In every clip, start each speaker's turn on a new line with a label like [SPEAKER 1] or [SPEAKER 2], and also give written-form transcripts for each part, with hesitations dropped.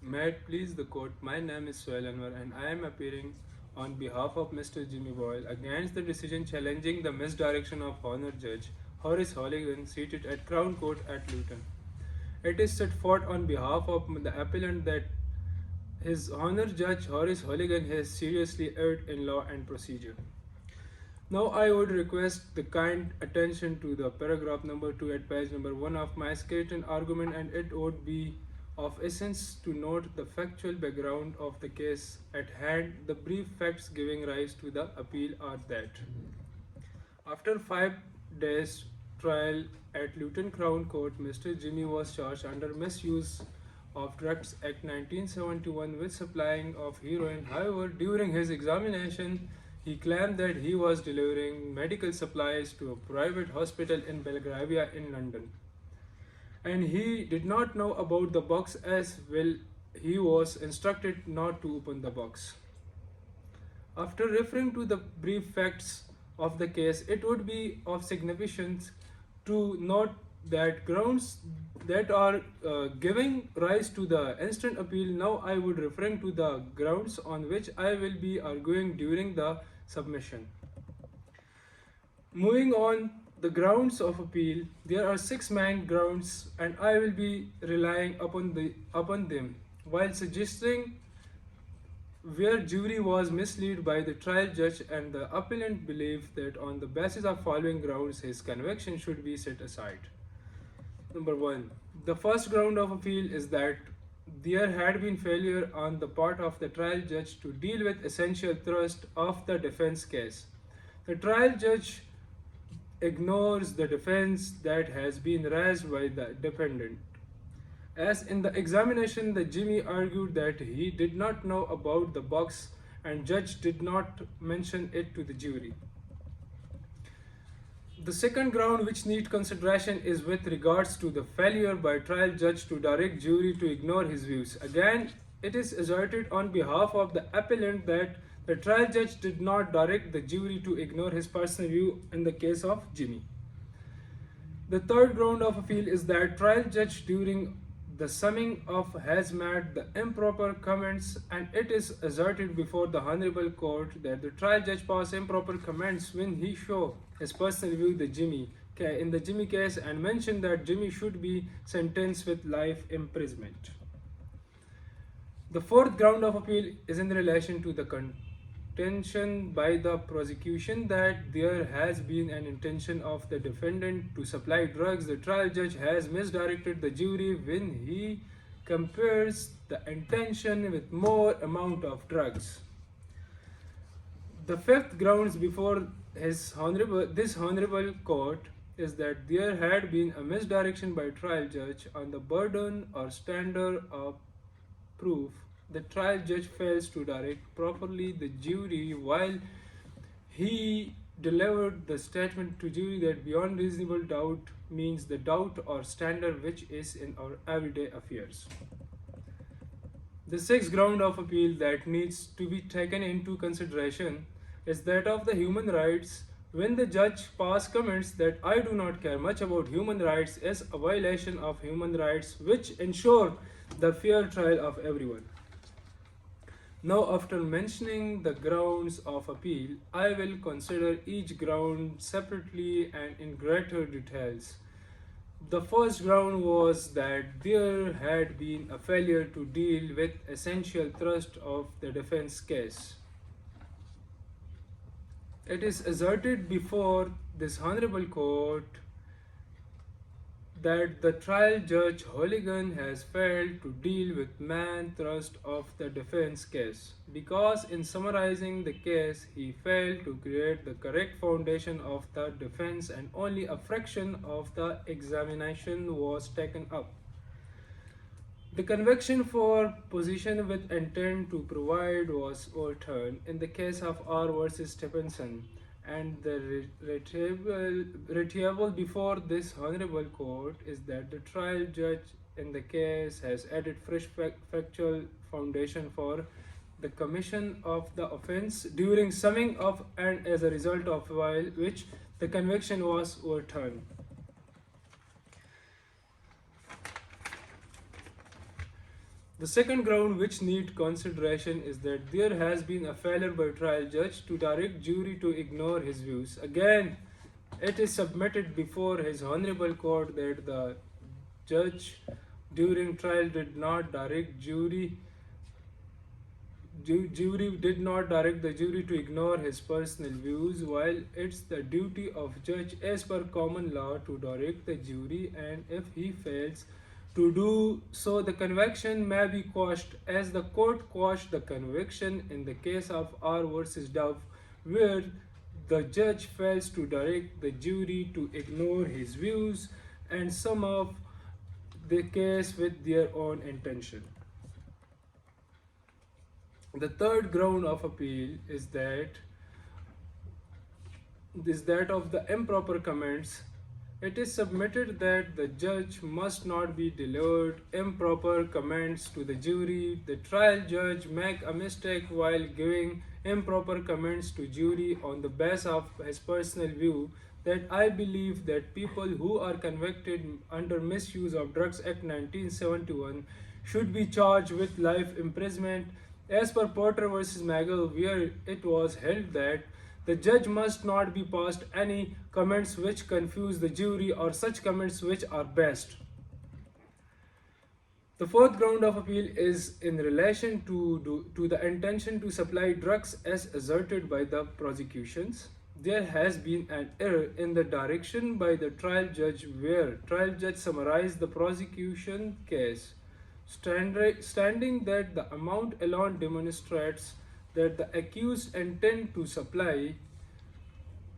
[SPEAKER 1] May it please the court, my name is Sohail Anwar and I am appearing on behalf of Mr. Jimmy Boyle against the decision challenging the misdirection of Honor Judge Horace Holligan seated at Crown Court at Luton. It is set forth on behalf of the appellant that His Honor Judge Horace Holligan has seriously erred in law and procedure. Now I would request the kind attention to the paragraph number 2 at page number 1 of my skeleton argument, and it would be of essence to note the factual background of the case at hand. The brief facts giving rise to the appeal are that after 5 days trial at Luton Crown Court, Mr. Jimmy was charged under Misuse of Drugs Act 1971 with supplying of heroin. However, during his examination, he claimed that he was delivering medical supplies to a private hospital in Belgravia in London. And he did not know about the box as well. He was instructed not to open the box. After referring to the brief facts of the case, it would be of significance to note that grounds that are giving rise to the instant appeal. Now I would referring to the grounds on which I will be arguing during the submission. Moving on, the grounds of appeal, there are 6 main grounds and I will be relying upon them while suggesting where jury was misled by the trial judge, and the appellant believed that on the basis of following grounds his conviction should be set aside. Number 1. The first ground of appeal is that there had been failure on the part of the trial judge to deal with essential thrust of the defense case. The trial judge ignores the defense that has been raised by the defendant. As in the examination, the Jimmy argued that he did not know about the box and judge did not mention it to the jury. The second ground which needs consideration is with regards to the failure by trial judge to direct jury to ignore his views. Again, it is asserted on behalf of the appellant that the trial judge did not direct the jury to ignore his personal view in the case of Jimmy. The third ground of appeal is that trial judge during the summing up has made the improper comments, and it is asserted before the Honorable Court that the trial judge passed improper comments when he showed his personal view in the Jimmy case and mentioned that Jimmy should be sentenced with life imprisonment. The fourth ground of appeal is in relation to the contention by the prosecution that there has been an intention of the defendant to supply drugs. The trial judge has misdirected the jury when he compares the intention with more amount of drugs. The fifth grounds before this honorable court is that there had been a misdirection by trial judge on the burden or standard of proof. The trial judge fails to direct properly the jury while he delivered the statement to jury that beyond reasonable doubt means the doubt or standard which is in our everyday affairs. The sixth ground of appeal that needs to be taken into consideration is that of the human rights. When the judge pass comments that I do not care much about human rights is a violation of human rights which ensure the fair trial of everyone. Now, after mentioning the grounds of appeal, I will consider each ground separately and in greater details. The first ground was that there had been a failure to deal with essential thrust of the defense case. It is asserted before this honorable court that the trial judge Holligan has failed to deal with main thrust of the defense case because in summarizing the case he failed to create the correct foundation of the defense and only a fraction of the examination was taken up. The conviction for possession with intent to provide was overturned in the case of R versus Stephenson, and the retriable before this honorable court is that the trial judge in the case has added fresh factual foundation for the commission of the offense during summing up, and as a result of which the conviction was overturned. The second ground which need consideration is that there has been a failure by trial judge to direct jury to ignore his views. Again, it is submitted before his honorable court that the judge during trial did not direct jury did not direct the jury to ignore his personal views, while it's the duty of judge as per common law to direct the jury, and if he fails to do so, the conviction may be quashed, as the court quashed the conviction in the case of R versus Dove, where the judge fails to direct the jury to ignore his views and sum up the case with their own intention. The third ground of appeal is that of the improper comments. It is submitted that the judge must not be delivered improper comments to the jury. The trial judge make a mistake while giving improper comments to jury on the basis of his personal view that I believe that people who are convicted under Misuse of Drugs Act 1971 should be charged with life imprisonment, as per Porter versus Magel, where it was held that the judge must not be passed any comments which confuse the jury or such comments which are best. The fourth ground of appeal is in relation to the intention to supply drugs as asserted by the prosecutions. There has been an error in the direction by the trial judge, where trial judge summarized the prosecution case, standing that the amount alone demonstrates that the accused intend to supply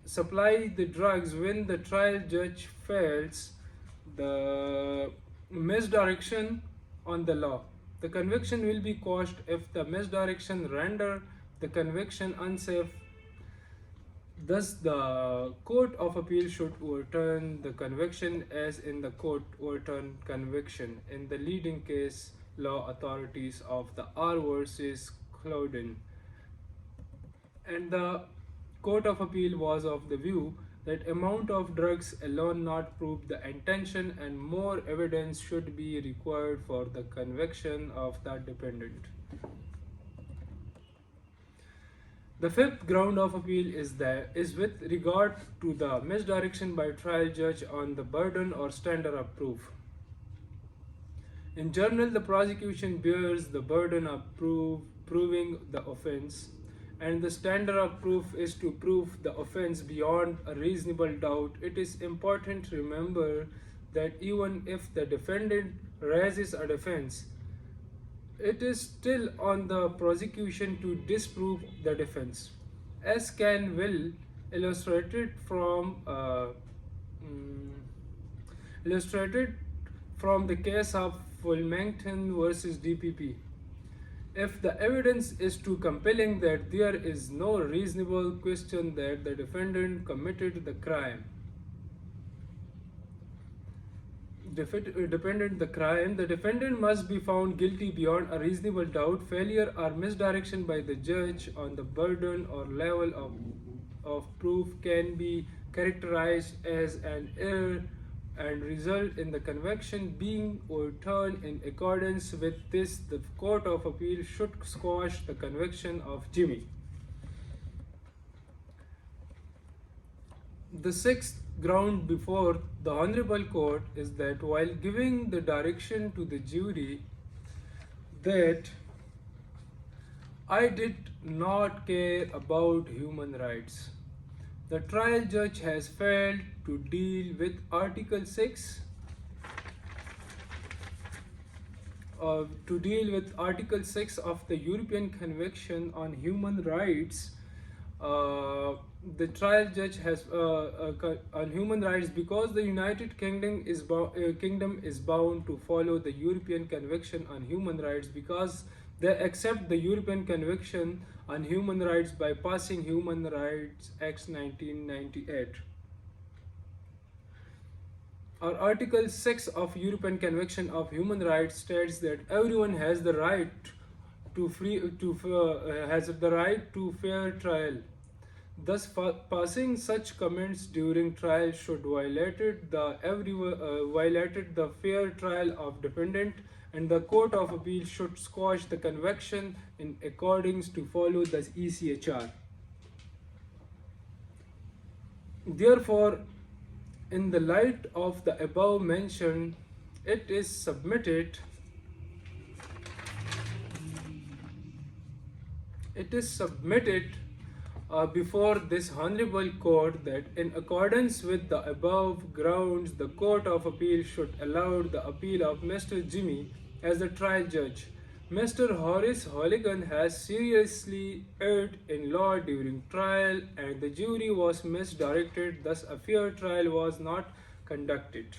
[SPEAKER 1] the drugs. When the trial judge fails the misdirection on the law, the conviction will be quashed if the misdirection render the conviction unsafe. Thus, the Court of Appeal should overturn the conviction as in the court overturned conviction in the leading case law authorities of the R versus Clouden. And the Court of Appeal was of the view that amount of drugs alone not prove the intention, and more evidence should be required for the conviction of the defendant. The fifth ground of appeal is with regard to the misdirection by trial judge on the burden or standard of proof. In general, the prosecution bears the burden of proving the offense, and the standard of proof is to prove the offense beyond a reasonable doubt. It is important to remember that even if the defendant raises a defense, it is still on the prosecution to disprove the defense, as can will illustrated from the case of Wilmington versus DPP. If the evidence is too compelling that there is no reasonable question that the defendant committed the crime, the defendant must be found guilty beyond a reasonable doubt. Failure or misdirection by the judge on the burden or level of proof can be characterized as an error and result in the conviction being overturned. In accordance with this, the Court of Appeal should squash the conviction of Jimmy. The sixth ground before the Honorable Court is that while giving the direction to the jury that I did not care about human rights, the trial judge has failed to deal with Article 6 of the European Convention on Human Rights. The trial judge has on human rights, because the United Kingdom is bound to follow the European Convention on Human Rights, because they accept the European Convention on Human Rights by passing Human Rights Act 1998. Our Article 6 of European Convention of Human Rights states that everyone has the right to fair trial. Thus, passing such comments during trial should violated the fair trial of defendant and the Court of Appeal should squash the conviction in accordance to follow the ECHR. Therefore, in the light of the above mentioned, it is submitted before this honorable court that in accordance with the above grounds, the Court of Appeal should allow the appeal of Mr. Jimmy as the trial judge. Mr. Horace Holligan has seriously erred in law during trial, and the jury was misdirected, thus, a fair trial was not conducted.